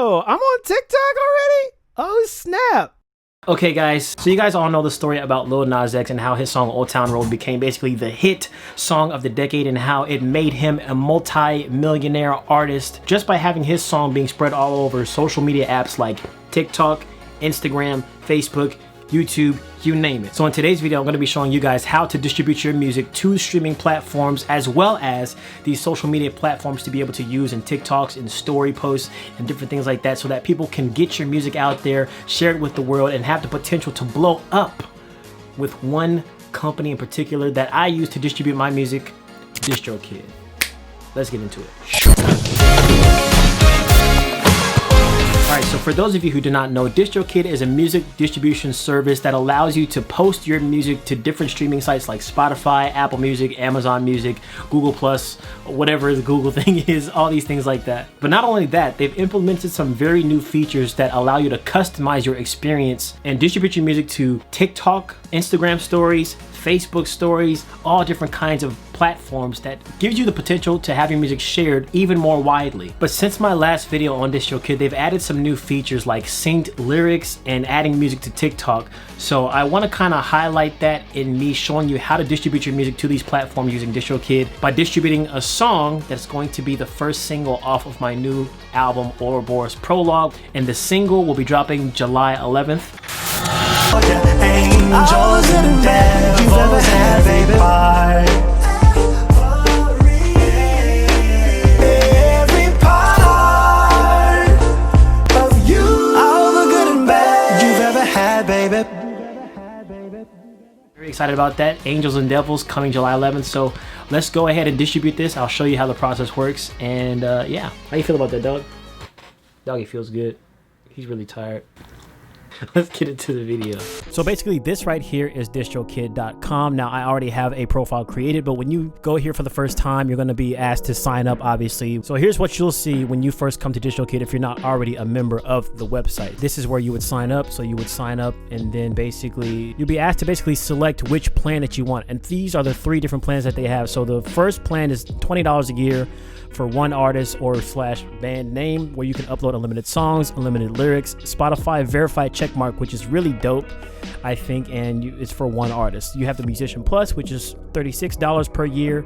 Oh, I'm on TikTok already? Oh, snap. Okay, guys, so you guys all know the story about Lil Nas X and how his song Old Town Road became basically the hit song of the decade and how it made him a multi-millionaire artist just by having his song being spread all over social media apps like TikTok, Instagram, Facebook, YouTube, you name it. So in today's video, I'm going to be showing you guys how to distribute your music to streaming platforms as well as these social media platforms to be able to use in TikToks and story posts and different things like that so that people can get your music out there, share it with the world, and have the potential to blow up with one company in particular that I use to distribute my music, DistroKid. Let's get into it. Alright, so for those of you who do not know, DistroKid is a music distribution service that allows you to post your music to different streaming sites like Spotify, Apple Music, Amazon Music, Google+, whatever the Google thing is, all these things like that. But not only that, they've implemented some very new features that allow you to customize your experience and distribute your music to TikTok, Instagram stories, Facebook stories, all different kinds of platforms that gives you the potential to have your music shared even more widely. But since my last video on DistroKid, they've added some new features like synced lyrics and adding music to TikTok. So I want to kind of highlight that in me showing you how to distribute your music to these platforms using DistroKid by distributing a song that's going to be the first single off of my new album, Ouroboros Prologue, and the single will be dropping July 11th. Angels and devils you've ever had, baby. Every part of you, all the good and bad you've ever had, baby. Very excited about that. Angels and Devils coming July 11th. So let's go ahead and distribute this. I'll show you how the process works. And yeah, how you feel about that, dog? Doggy feels good. He's really tired. Let's get into the video. So basically this right here is distrokid.com. Now I already have a profile created, but when you go here for the first time, you're going to be asked to sign up, obviously. So here's what you'll see when you first come to DistroKid if you're not already a member of the website. This is where you would sign up. So you would sign up and then basically you'll be asked to basically select which plan that you want. And these are the 3 different plans that they have. So the first plan is $20 a year for one artist or / band name, where you can upload unlimited songs, unlimited lyrics, Spotify verified checkmark, which is really dope, I think, and it's for one artist. You have the Musician Plus, which is $36 per year.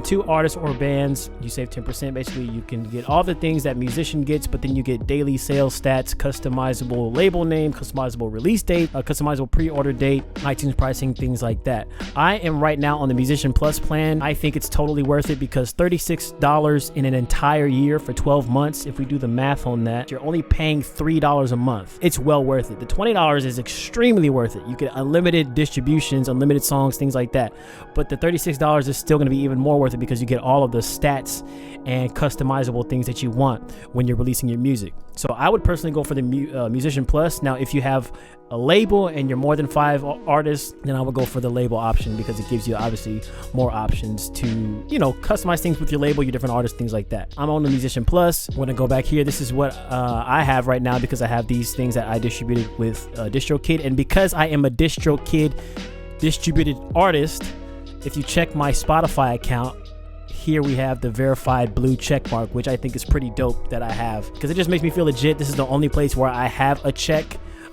2 artists or bands, you save 10%. Basically, you can get all the things that musician gets, but then you get daily sales stats, customizable label name, customizable release date, a customizable pre-order date, iTunes pricing, things like that. I am right now on the Musician Plus plan. I think it's totally worth it because $36 in an entire year for 12 months, if we do the math on that, you're only paying $3 a month. It's well worth it. The $20 is extremely worth it. You get unlimited distributions, unlimited songs, things like that. But the $36 is still going to be even more worth it because you get all of the stats and customizable things that you want when you're releasing your music. So I would personally go for the Musician Plus. Now if you have a label and you're more than 5 artists, then I would go for the label option because it gives you obviously more options to, you know, customize things with your label, your different artists, things like that. I'm on the Musician Plus. I'm gonna go back here. This is what I have right now because I have these things that I distributed with DistroKid, and because I am a DistroKid distributed artist, if you check my Spotify account, here we have the verified blue check mark, which I think is pretty dope that I have because it just makes me feel legit. This is the only place where I have a check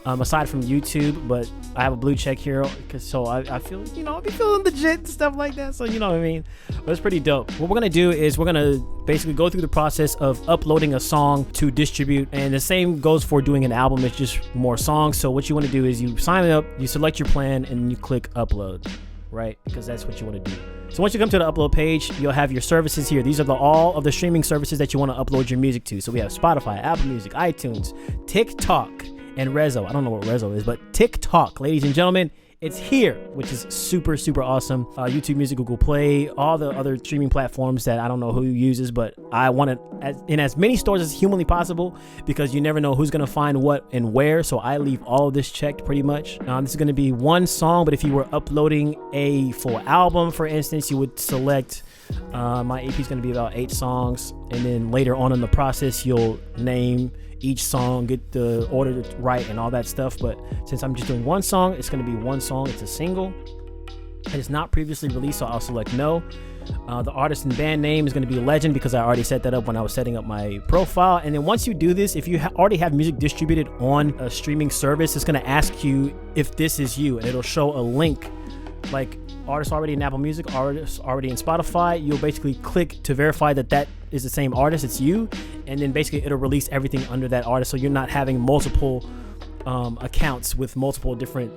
aside from YouTube, but I have a blue check here because so I feel, you know, I'll be feeling legit and stuff like that. So you know what I mean? But it's pretty dope. What we're gonna do is we're gonna basically go through the process of uploading a song to distribute, and the same goes for doing an album. It's just more songs. So what you want to do is you sign up, you select your plan, and you click upload. Right? Because that's what you want to do. So once you come to the upload page, you'll have your services here. These are all of the streaming services that you want to upload your music to. So we have Spotify, Apple Music, iTunes, TikTok, and Rezo. I don't know what Rezo is, but TikTok, ladies and gentlemen, it's here, which is super, super awesome. YouTube Music, Google Play, all the other streaming platforms that I don't know who uses, but I want it in as many stores as humanly possible because you never know who's going to find what and where. So I leave all of this checked pretty much. This is going to be one song, but if you were uploading a full album, for instance, you would select my EP is going to be about 8 songs. And then later on in the process, you'll name each song, get the order right and all that stuff. But since I'm just doing one song, it's going to be one song. It's a single. It is not previously released, so I'll select no. The artist and band name is going to be Lxgend because I already set that up when I was setting up my profile. And then once you do this, if you already have music distributed on a streaming service, it's going to ask you if this is you, and it'll show a link like artists already in Apple Music, artists already in Spotify. You'll basically click to verify that that is the same artist, it's you, and then basically it'll release everything under that artist, so you're not having multiple accounts with multiple different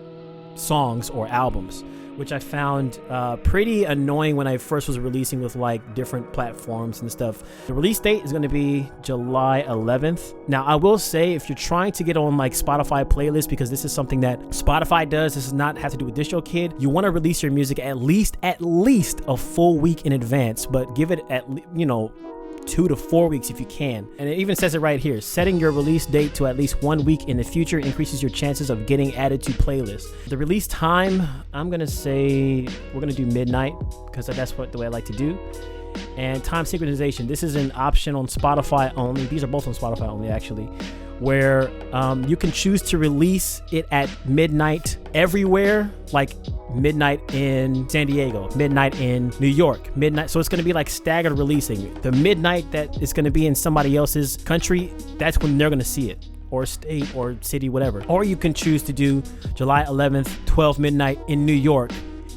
songs or albums, which I found pretty annoying when I first was releasing with like different platforms and stuff. The release date is going to be July 11th. Now, I will say, if you're trying to get on like Spotify playlists, because this is something that Spotify does, this does not have to do with DistroKid, you want to release your music at least a full week in advance, but give it 2 to 4 weeks if you can. And it even says it right here: setting your release date to at least 1 week in the future increases your chances of getting added to playlists. The release time, I'm gonna say we're gonna do midnight because that's the way I like to do. And time synchronization, this is an option on Spotify only. These are both on Spotify only, actually, where you can choose to release it at midnight everywhere, like midnight in San Diego, midnight in New York, midnight. So it's going to be like staggered releasing. The midnight that is going to be in somebody else's country, that's when they're going to see it, or state or city, whatever. Or you can choose to do July 11th, 12 midnight in New York,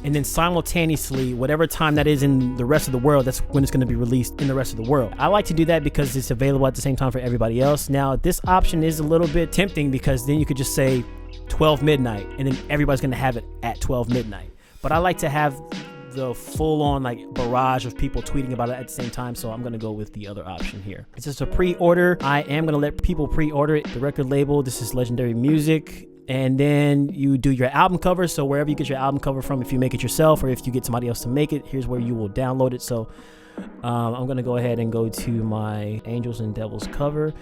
and then simultaneously, whatever time that is in the rest of the world, that's when it's going to be released in the rest of the world. I like to do that because it's available at the same time for everybody else. Now, this option is a little bit tempting because then you could just say 12 midnight and then everybody's going to have it at 12 midnight. But I like to have the full-on like barrage of people tweeting about it at the same time, so I'm going to go with the other option here. It's just a pre-order. I am going to let people pre-order it. The record label, this is Legendary Music. And then you do your album cover. So wherever you get your album cover from, if you make it yourself or if you get somebody else to make it, here's where you will download it. So I'm going to go ahead and go to my Angels and Devils cover.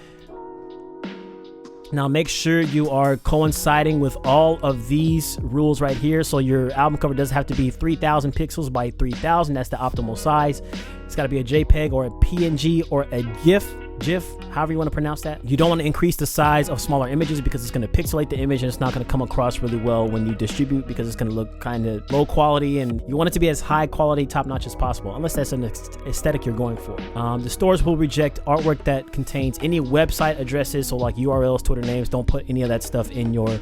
Now make sure you are coinciding with all of these rules right here. So your album cover doesn't have to be 3000 pixels by 3000. That's the optimal size. It's got to be a JPEG or a PNG or a GIF, however you want to pronounce that. You don't want to increase the size of smaller images because it's going to pixelate the image and it's not going to come across really well when you distribute, because it's going to look kind of low quality, and you want it to be as high quality, top notch as possible, unless that's an aesthetic you're going for. The stores will reject artwork that contains any website addresses, so like URLs, Twitter names. Don't put any of that stuff in your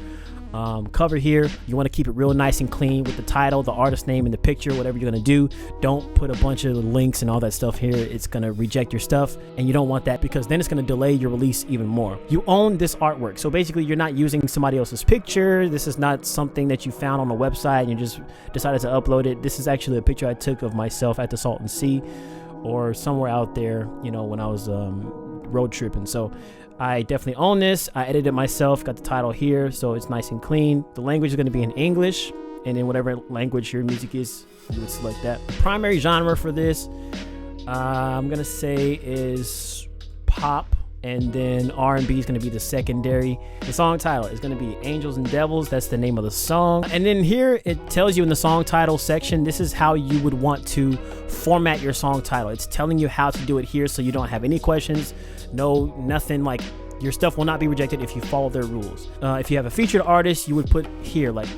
cover here. You want to keep it real nice and clean with the title, the artist name, and the picture, whatever you're going to do. Don't put a bunch of links and all that stuff here. It's going to reject your stuff, and you don't want that because then it's going to delay your release even more. You own this artwork, so basically you're not using somebody else's picture. This is not something that you found on the website and you just decided to upload it. This is actually a picture I took of myself at the Salton Sea or somewhere out there, when I was road tripping. So I definitely own this. I edited it myself, got the title here, so it's nice and clean. The language is going to be in English, and in whatever language your music is, you would select that. The primary genre for this, I'm going to say is pop, and then R&B is going to be the secondary. The song title is going to be Angels and Devils. That's the name of the song. And then here it tells you in the song title section, this is how you would want to format your song title. It's telling you how to do it here, so you don't have any questions. Nothing, like your stuff will not be rejected if you follow their rules. If you have a featured artist, you would put here like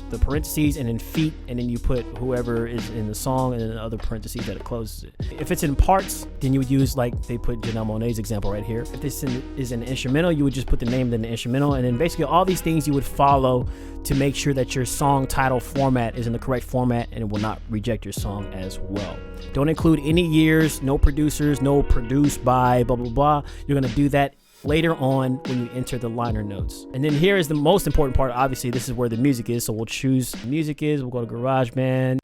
the parentheses and then feat, and then you put whoever is in the song and then the other parentheses that it closes it. If it's in parts, then you would use, like they put Janelle Monáe's example right here. If this is an instrumental, you would just put the name in the instrumental, and then basically all these things you would follow to make sure that your song title format is in the correct format, and it will not reject your song as well. Don't include any years, no producers, no produced by, blah, blah, blah. You're going to do that later on when you enter the liner notes. And then here is the most important part. Obviously, this is where the music is, so we'll choose music is. We'll go to GarageBand.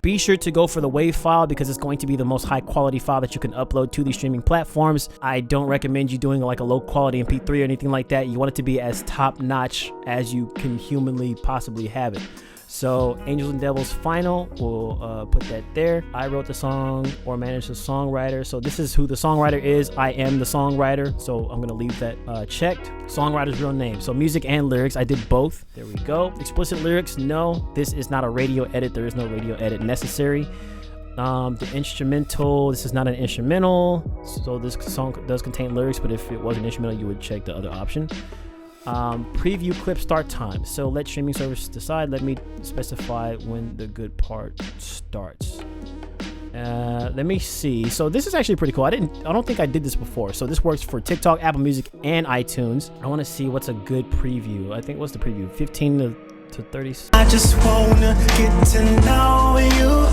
Be sure to go for the WAV file because it's going to be the most high quality file that you can upload to these streaming platforms. I don't recommend you doing like a low quality MP3 or anything like that. You want it to be as top notch as you can humanly possibly have it. So Angels and Devils final, we'll put that there. I wrote the song or managed the songwriter. So this is who the songwriter is. I am the songwriter. So I'm gonna leave that checked. Songwriter's real name. So music and lyrics, I did both. There we go. Explicit lyrics, no. This is not a radio edit. There is no radio edit necessary. The instrumental, this is not an instrumental. So this song does contain lyrics, but if it was an instrumental, you would check the other option. Preview clip start time. So let streaming service decide. Let me specify when the good part starts. Let me see. So this is actually pretty cool. I don't think I did this before. So this works for TikTok, Apple Music, and iTunes. I want to see what's a good preview. I think what's the preview? 15 to 30. I just wanna get to know you.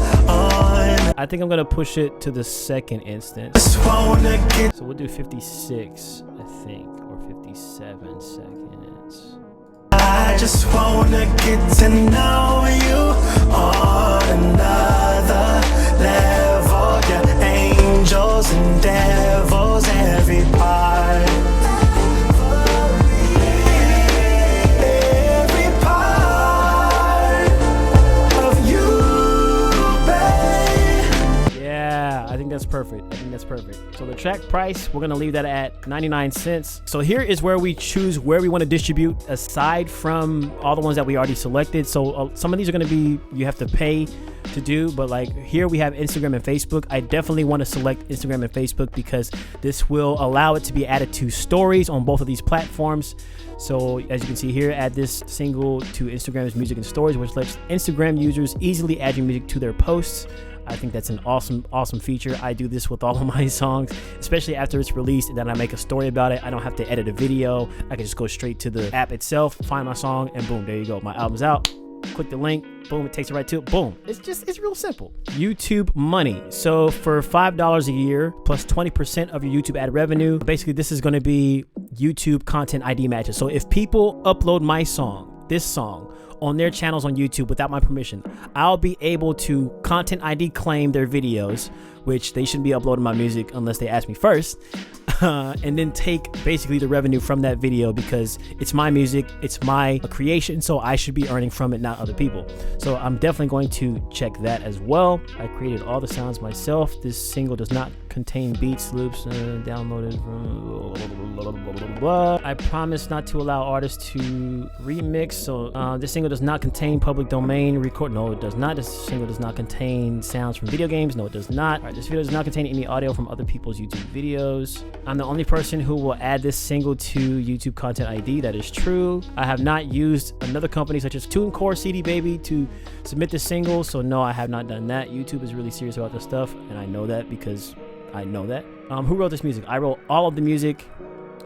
I think I'm gonna push it to the second instance. Just wanna get. So we'll do 56, I think, or 57 seconds. I just wanna get to know you on another level. Yeah, angels and devils, every part. Every part of you, babe. Yeah, I think that's perfect. So the track price, we're gonna leave that at 99 cents. So here is where we choose where we want to distribute aside from all the ones that we already selected. So some of these are gonna be, you have to pay to do, but like here we have Instagram and Facebook. I definitely want to select Instagram and Facebook because this will allow it to be added to stories on both of these platforms. So as you can see here, add this single to Instagram's music and stories, which lets Instagram users easily add your music to their posts. I think that's an awesome feature. I do this with all of my songs, especially after it's released, and then I make a story about it. I don't have to edit a video. I can just go straight to the app itself, find my song, and boom, there you go. My album's out. Click the link, boom, it takes it right to it. Boom. It's real simple. YouTube money. So for $5 a year plus 20% of your YouTube ad revenue, basically this is going to be YouTube content ID matches. So if people upload my song, this song, on their channels on YouTube without my permission, I'll be able to content ID claim their videos, which they shouldn't be uploading my music unless they ask me first, and then take basically the revenue from that video because it's my music, it's my creation, so I should be earning from it, not other people. So I'm definitely going to check that as well. I created all the sounds myself. This single does not contain beats, loops, downloaded from I promise not to allow artists to remix. So this single does not contain public domain record. No, it does not. This single does not contain sounds from video games. No, it does not. All right, this video does not contain any audio from other people's YouTube videos. I'm the only person who will add this single to YouTube Content ID. That is true. I have not used another company such as TuneCore, CD Baby to submit this single. So no, I have not done that. YouTube is really serious about this stuff, and I know that because I know that. Who wrote this music? I wrote all of the music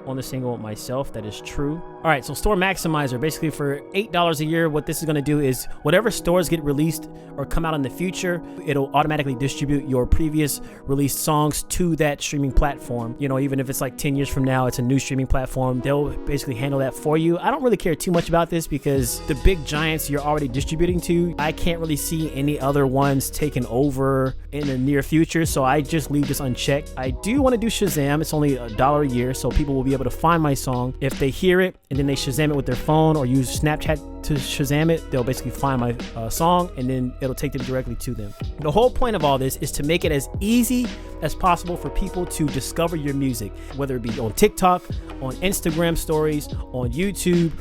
on the single myself. That is true. All right, so Store Maximizer, basically for $8 a year, what this is going to do is whatever stores get released or come out in the future, it'll automatically distribute your previous released songs to that streaming platform. You know, even if it's like 10 years from now, it's a new streaming platform, they'll basically handle that for you. I don't really care too much about this because the big giants you're already distributing to, I can't really see any other ones taking over in the near future, so I just leave this unchecked. I do want to do Shazam. It's only $1 a year, so people will be able to find my song. If they hear it and then they Shazam it with their phone or use Snapchat to Shazam it, they'll basically find my song and then it'll take them directly to them. The whole point of all this is to make it as easy as possible for people to discover your music, whether it be on TikTok, on Instagram stories, on YouTube,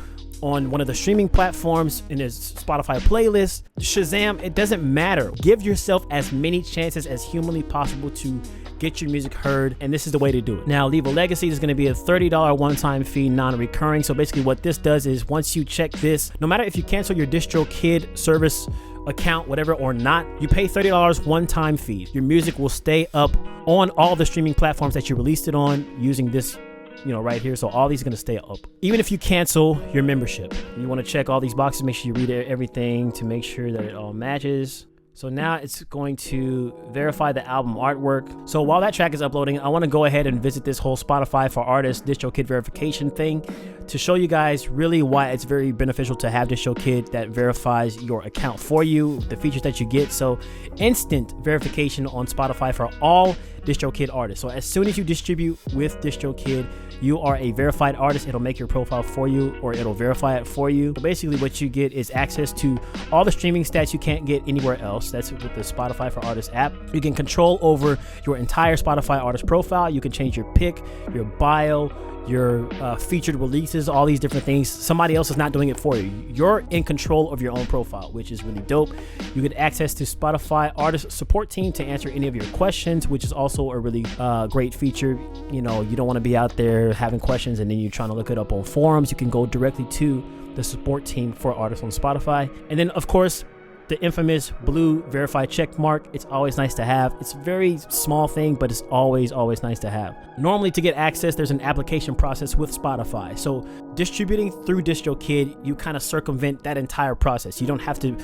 on one of the streaming platforms, in his Spotify playlist, Shazam, it doesn't matter. Give yourself as many chances as humanly possible to get your music heard, and this is the way to do it. Now, Leave a Legacy is going to be a $30 one-time fee, non-recurring. So basically what this does is once you check this, no matter if you cancel your DistroKid service account, whatever, or not, you pay $30 one-time fee. Your music will stay up on all the streaming platforms that you released it on using this, you know, right here. So all these are going to stay up. Even if you cancel your membership, you want to check all these boxes, make sure you read everything to make sure that it all matches. So now it's going to verify the album artwork. So while that track is uploading, I want to go ahead and visit this whole Spotify for Artists DistroKid verification thing to show you guys really why it's very beneficial to have DistroKid that verifies your account for you, the features that you get. So instant verification on Spotify for all DistroKid artists. So as soon as you distribute with DistroKid, you are a verified artist. It'll make your profile for you, or it'll verify it for you. So basically what you get is access to all the streaming stats you can't get anywhere else. That's with the Spotify for Artists app. You can control over your entire Spotify artist profile. You can change your pick, your bio, your featured releases, all these different things. Somebody else is not doing it for you. You're in control of your own profile, which is really dope. You get access to Spotify artist support team to answer any of your questions, which is also also a really great feature. You know, you don't want to be out there having questions and then you're trying to look it up on forums. You can go directly to the support team for artists on Spotify. And then, of course, the infamous blue verified check mark. It's always nice to have. It's a very small thing, but it's always nice to have. Normally, to get access, there's an application process with Spotify. So distributing through DistroKid, you kind of circumvent that entire process. You don't have to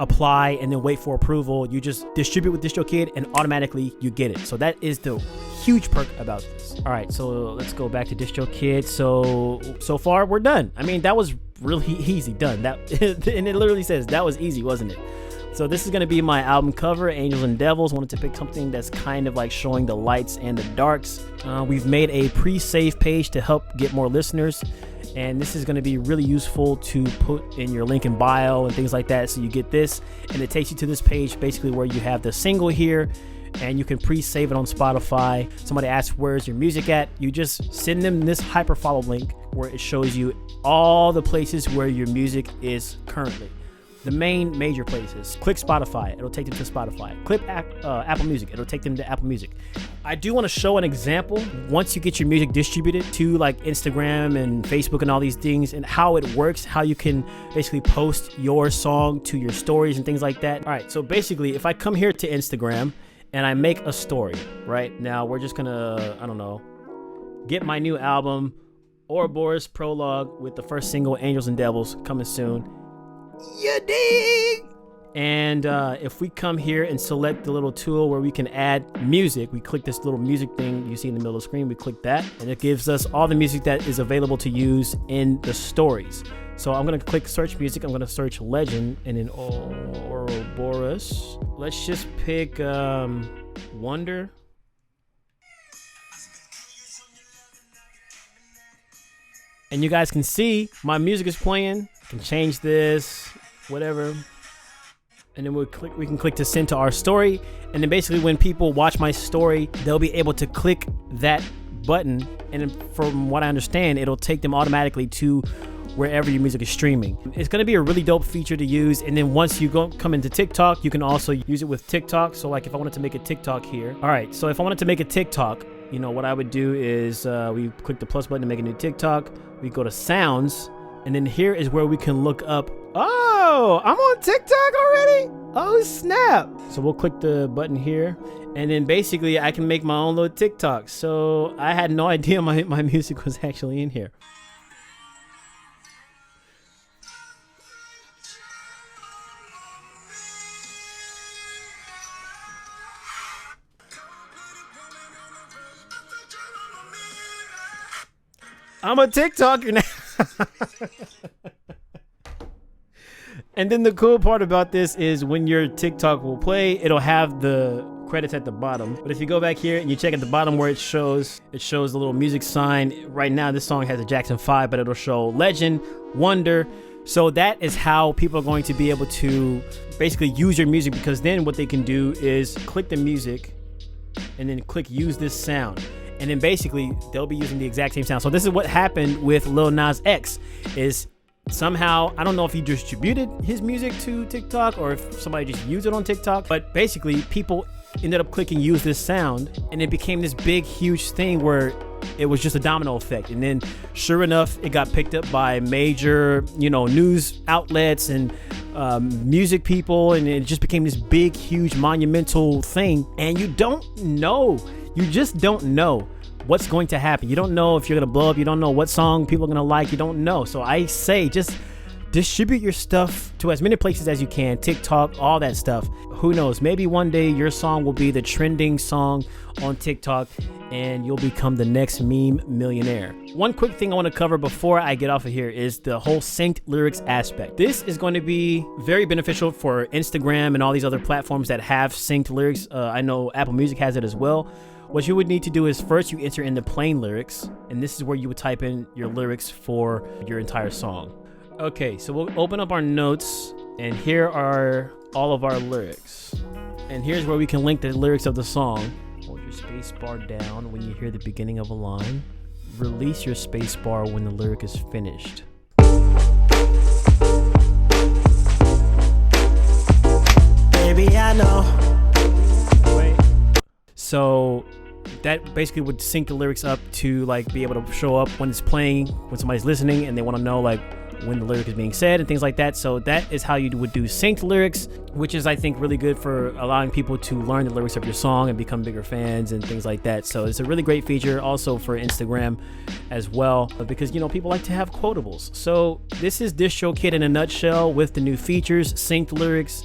apply and then wait for approval. You just distribute with DistroKid and automatically you get it. So that is the huge perk about this. All right, so let's go back to DistroKid. So far we're done. I mean, that was really easy done. That and it literally says that was easy, wasn't it? So this is going to be my album cover, Angels and Devils. Wanted to pick something that's kind of like showing the lights and the darks. We've made a pre-save page to help get more listeners. And this is going to be really useful to put in your link in bio and things like that. So you get this and it takes you to this page basically where you have the single here and you can pre-save it on Spotify. Somebody asks, where's your music at? You just send them this hyperfollow link where it shows you all the places where your music is currently. The main major places. Click Spotify, it'll take them to Spotify. Click Apple Music, it'll take them to Apple Music. I do want to show an example once you get your music distributed to like Instagram and Facebook and all these things and how it works, how you can basically post your song to your stories and things like that. All right, so basically if I come here to Instagram and I make a story, right? Now we're just gonna, I don't know, get my new album, Ouroboros Prologue with the first single, Angels and Devils, coming soon. You dig? And if we come here and select the little tool where we can add music, we click this little music thing you see in the middle of the screen, we click that, and it gives us all the music that is available to use in the stories. So I'm going to click search music, I'm going to search Legend, and then Ouroboros. Let's just pick Wonder. And you guys can see my music is playing. I can change this, whatever. And then we can click to send to our story. And then basically when people watch my story, they'll be able to click that button. And from what I understand, it'll take them automatically to wherever your music is streaming. It's going to be a really dope feature to use. And then once you come into TikTok, you can also use it with TikTok. So like if I wanted to make a TikTok here. All right, so if I wanted to make a TikTok, you know, what I would do is we click the plus button to make a new TikTok. We go to sounds. And then here is where we can look up. Oh, I'm on TikTok already? Oh, snap. So we'll click the button here. And then basically I can make my own little TikTok. So I had no idea my music was actually in here. I'm a TikToker now. And then the cool part about this is when your TikTok will play, it'll have the credits at the bottom. But if you go back here and you check at the bottom where it shows the little music sign. Right now, this song has a Jackson 5, but it'll show Legend, Wonder. So that is how people are going to be able to basically use your music, because then what they can do is click the music and then click use this sound. And then basically they'll be using the exact same sound. So this is what happened with Lil Nas X is somehow, I don't know if he distributed his music to TikTok or if somebody just used it on TikTok, but basically people ended up clicking use this sound and it became this big, huge thing where it was just a domino effect. And then sure enough, it got picked up by major, news outlets and music people. And it just became this big, huge, monumental thing. And you just don't know what's going to happen. You don't know if you're going to blow up. You don't know what song people are going to like. You don't know. So I say just distribute your stuff to as many places as you can. TikTok, all that stuff. Who knows? Maybe one day your song will be the trending song on TikTok and you'll become the next meme millionaire. One quick thing I want to cover before I get off of here is the whole synced lyrics aspect. This is going to be very beneficial for Instagram and all these other platforms that have synced lyrics. I know Apple Music has it as well. What you would need to do is first you enter in the plain lyrics, and this is where you would type in your lyrics for your entire song. Okay, so we'll open up our notes, and here are all of our lyrics. And here's where we can link the lyrics of the song. Hold your space bar down when you hear the beginning of a line. Release your space bar when the lyric is finished. So that basically would sync the lyrics up to like be able to show up when it's playing, when somebody's listening and they want to know like when the lyric is being said and things like that. So that is how you would do synced lyrics, which is I think really good for allowing people to learn the lyrics of your song and become bigger fans and things like that. So it's a really great feature also for Instagram as well, because you know people like to have quotables. So this is DistroKid in a nutshell with the new features, synced lyrics,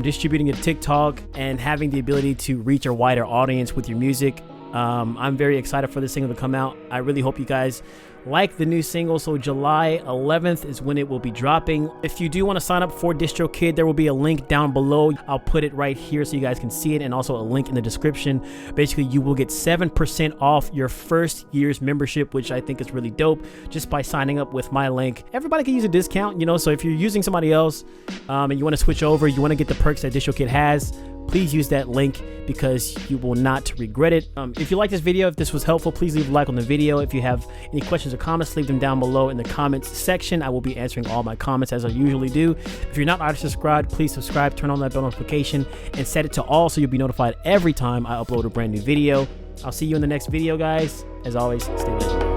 distributing it to TikTok, and having the ability to reach a wider audience with your music. I'm very excited for this single to come out. I really hope you guys like the new single. So July 11th is when it will be dropping. If you do want to sign up for DistroKid, there will be a link down below. I'll put it right here so you guys can see it, and also a link in the description. Basically, you will get 7% off your first year's membership, which I think is really dope, just by signing up with my link. Everybody can use a discount, you know, so if you're using somebody else and you want to switch over, you want to get the perks that DistroKid has, please use that link because you will not regret it. If you like this video, if this was helpful, please leave a like on the video. If you have any questions or comments, leave them down below in the comments section. I will be answering all my comments as I usually do. If you're not already subscribed, please subscribe, turn on that bell notification, and set it to all so you'll be notified every time I upload a brand new video. I'll see you in the next video, guys. As always, stay legendary.